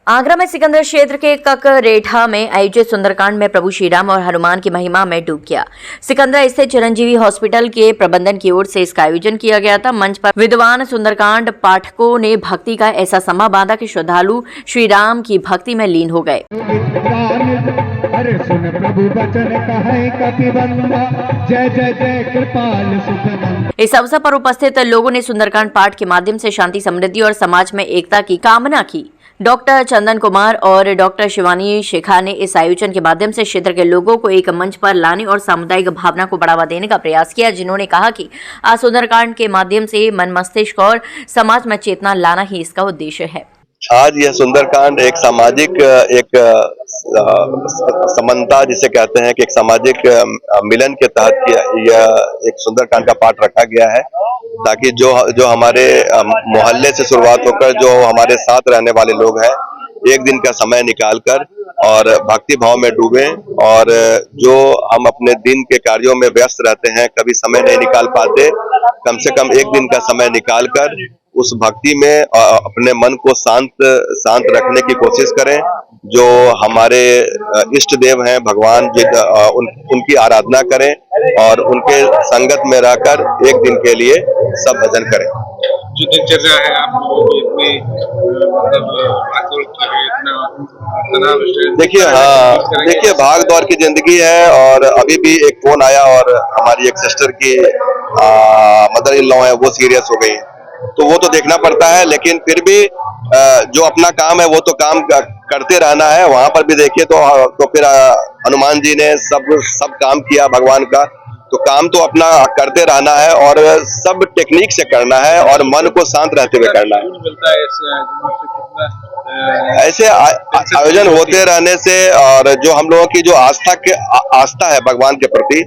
आगरा में सिकंदर क्षेत्र के ककरेठा में आयोजित सुंदरकांड में प्रभु श्री राम और हनुमान की महिमा में डूब गया। सिकंदर स्थित चिरंजीवी हॉस्पिटल के प्रबंधन की ओर से इसका आयोजन किया गया था। मंच पर विद्वान सुंदरकांड पाठकों ने भक्ति का ऐसा समा बांधा कि श्रद्धालु श्री राम की भक्ति में लीन हो गए। अरे सुन प्रभु वचन कहे कपिबंधा, जय जय जय कृपाल सुखनंद। इस अवसर पर उपस्थित लोगों ने सुंदरकांड पाठ के माध्यम से शांति, समृद्धि और समाज में एकता की कामना की। डॉक्टर चंदन कुमार और डॉक्टर शिवानी शेखा ने इस आयोजन के माध्यम से क्षेत्र के लोगों को एक मंच पर लाने और सामुदायिक भावना को बढ़ावा देने का प्रयास किया, जिन्होंने कहा कि आज सुंदरकांड के माध्यम से मन, मस्तिष्क और समाज में चेतना लाना ही इसका उद्देश्य है। आज यह सुंदरकांड एक सामाजिक एक समानता जिसे कहते हैं कि एक सामाजिक मिलन के तहत यह एक सुंदरकांड का पाठ रखा गया है, ताकि जो हमारे मोहल्ले से शुरुआत होकर जो हमारे साथ रहने वाले लोग हैं, एक दिन का समय निकालकर और भक्ति भाव में डूबे, और जो हम अपने दिन के कार्यों में व्यस्त रहते हैं, कभी समय नहीं निकाल पाते, कम से कम एक दिन का समय निकालकर उस भक्ति में अपने मन को शांत रखने की कोशिश करें। जो हमारे इष्ट देव हैं भगवान जी, उनकी आराधना करें और उनके संगत में रहकर एक दिन के लिए सब भजन करें। जो दिनचर्या है आप लोगों की इतनी भागदौड़ की है, इतना देखिए भाग दौड़ की जिंदगी है, और अभी भी एक फोन आया और हमारी एक सिस्टर की मदर इन लॉ है, वो सीरियस हो गई, तो वो तो देखना पड़ता है, लेकिन फिर भी जो अपना काम है वो तो काम करते रहना है। वहां पर भी देखिए तो फिर हनुमान जी ने सब काम किया भगवान का, तो काम तो अपना करते रहना है और सब टेक्निक से करना है और मन को शांत रहते हुए करना है। ऐसे आयोजन होते रहने से और जो हम लोगों की जो आस्था है भगवान के प्रति,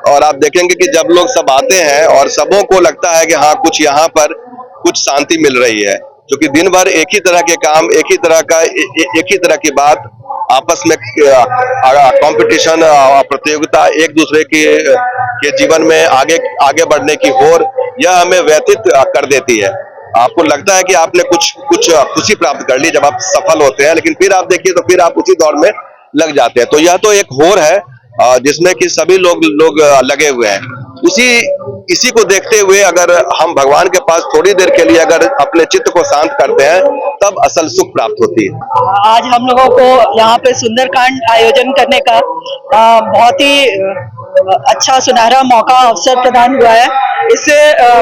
और आप देखेंगे कि जब लोग सब आते हैं और सबों को लगता है कि हाँ कुछ यहाँ पर कुछ शांति मिल रही है, क्योंकि दिन भर एक ही तरह के काम, एक ही तरह की बात, आपस में कंपटीशन, प्रतियोगिता, एक दूसरे के जीवन में आगे बढ़ने की होड़, यह हमें व्यतीत कर देती है। आपको लगता है कि आपने कुछ खुशी प्राप्त कर ली जब आप सफल होते हैं, लेकिन फिर आप देखिए तो फिर आप उसी दौड़ में लग जाते हैं। तो यह तो एक होड़ है जिसमें कि सभी लोग लगे हुए हैं। इसी को देखते हुए अगर हम भगवान के पास थोड़ी देर के लिए अगर अपने चित्त को शांत करते हैं, तब असल सुख प्राप्त होती है। आज हम लोगों को यहाँ पे सुंदरकांड आयोजन करने का बहुत ही अच्छा सुनहरा मौका, अवसर प्रदान हुआ है। इससे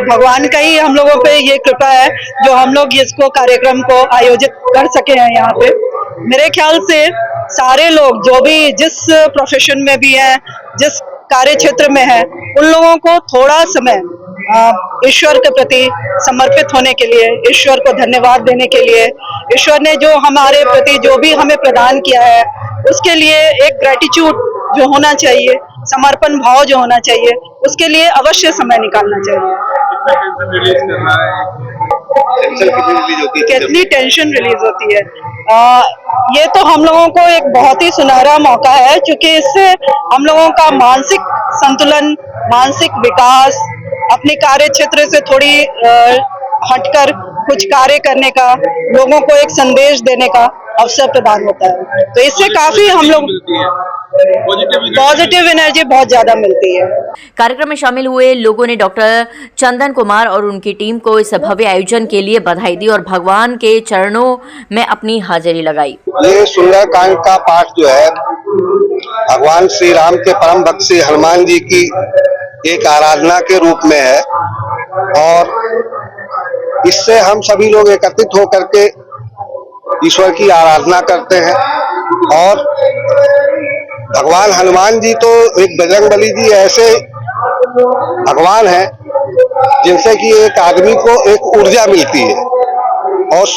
भगवान का ही हम लोगों पे ये कृपा है जो हम लोग इसको कार्यक्रम को आयोजित कर सके हैं यहाँ पे। मेरे ख्याल से सारे लोग जो भी जिस प्रोफेशन में भी हैं, जिस कार्य क्षेत्र में है, उन लोगों को थोड़ा समय ईश्वर के प्रति समर्पित होने के लिए, ईश्वर को धन्यवाद देने के लिए, ईश्वर ने जो हमारे प्रति जो भी हमें प्रदान किया है उसके लिए एक ग्रेटिट्यूड जो होना चाहिए, समर्पण भाव जो होना चाहिए, उसके लिए अवश्य समय निकालना चाहिए। कितनी टेंशन रिलीज होती है। ये तो हम लोगों को एक बहुत ही सुनहरा मौका है, क्योंकि इससे हम लोगों का मानसिक संतुलन, मानसिक विकास, अपने कार्य क्षेत्र से थोड़ी हटकर कुछ कार्य करने का, लोगों को एक संदेश देने का अवसर प्रदान होता है। तो इससे काफी हम लोग पॉजिटिव एनर्जी बहुत ज्यादा मिलती है। कार्यक्रम में शामिल हुए लोगों ने डॉक्टर चंदन कुमार और उनकी टीम को इस भव्य आयोजन के लिए बधाई दी और भगवान के चरणों में अपनी हाजिरी लगाई। ये सुंदरकांड का पाठ जो है भगवान श्री राम के परम भक्त श्री हनुमान जी की एक आराधना के रूप में है, और इससे हम सभी लोग एकत्रित होकर के ईश्वर की आराधना करते हैं। और भगवान हनुमान जी तो एक बजरंगबली जी ऐसे भगवान हैं जिनसे कि एक आदमी को एक ऊर्जा मिलती है, और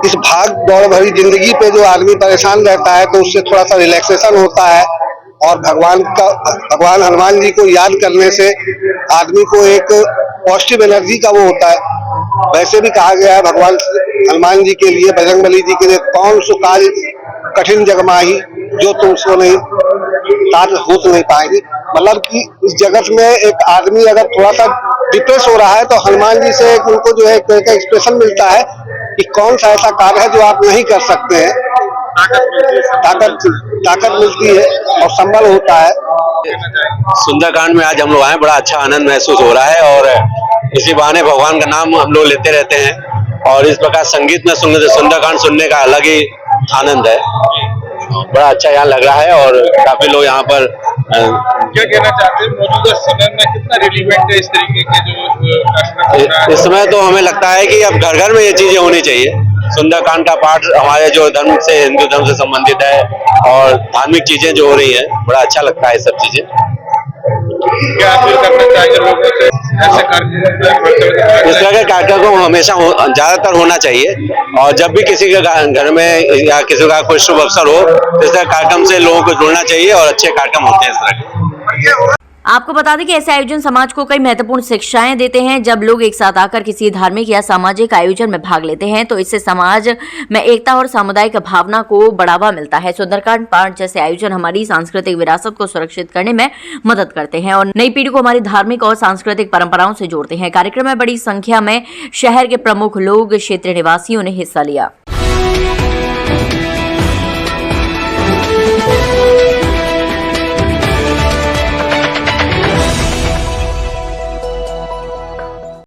इस भाग दौड़ भरी जिंदगी पे जो आदमी परेशान रहता है तो उससे थोड़ा सा रिलैक्सेशन होता है, और भगवान हनुमान जी को याद करने से आदमी को एक पॉजिटिव एनर्जी का वो होता है। वैसे भी कहा गया है भगवान हनुमान जी के लिए, बजरंगबली जी के लिए, कौन सो कार्य कठिन जग माही जो तुमसे नहीं कार्य हो तो नहीं पाएगी। मतलब कि इस जगत में एक आदमी अगर थोड़ा सा डिप्रेस हो रहा है तो हनुमान जी से उनको जो है एक एक्सप्रेशन मिलता है कि कौन सा ऐसा कार्य है जो आप नहीं कर सकते हैं। ताकत मिलती है और संबल होता है। सुंदरकांड में आज हम लोग आए, बड़ा अच्छा आनंद महसूस हो रहा है और इसी बहाने भगवान का नाम हम लोग लेते रहते हैं और इस प्रकार संगीत में सुंदरकांड सुनने का अलग ही आनंद है। बड़ा अच्छा यहाँ लग रहा है और काफी लोग यहाँ पर क्या कहना चाहते हैं, मौजूदा समय में कितना रिलीवेंट है इस तरीके के जो कार्यक्रम हो रहा है? इस समय तो हमें लगता है कि अब घर घर में ये चीजें होनी चाहिए। सुंदरकांड का पाठ हमारे जो धर्म से, हिंदू धर्म से संबंधित है और धार्मिक चीजें जो हो रही हैं, बड़ा अच्छा लगता है ये सब चीजें। क्या अपील करना चाहेंगे लोगों से? ऐसे कार्यक्रम इस तरह के कार्यक्रम को हमेशा ज्यादातर होना चाहिए और जब भी किसी के घर में या किसी का कोई शुभ अवसर हो, इस तरह कार्यक्रम से लोगों को जुड़ना चाहिए और अच्छे कार्यक्रम होते हैं इस तरह के। आपको बता दें कि ऐसे आयोजन समाज को कई महत्वपूर्ण शिक्षाएं देते हैं। जब लोग एक साथ आकर किसी धार्मिक या सामाजिक आयोजन में भाग लेते हैं तो इससे समाज में एकता और सामुदायिक भावना को बढ़ावा मिलता है। सुंदरकांड पाठ जैसे आयोजन हमारी सांस्कृतिक विरासत को सुरक्षित करने में मदद करते हैं और नई पीढ़ी को हमारी धार्मिक और सांस्कृतिक परंपराओं से जोड़ते हैं। कार्यक्रम में बड़ी संख्या में शहर के प्रमुख लोग, क्षेत्रीय निवासियों ने हिस्सा लिया।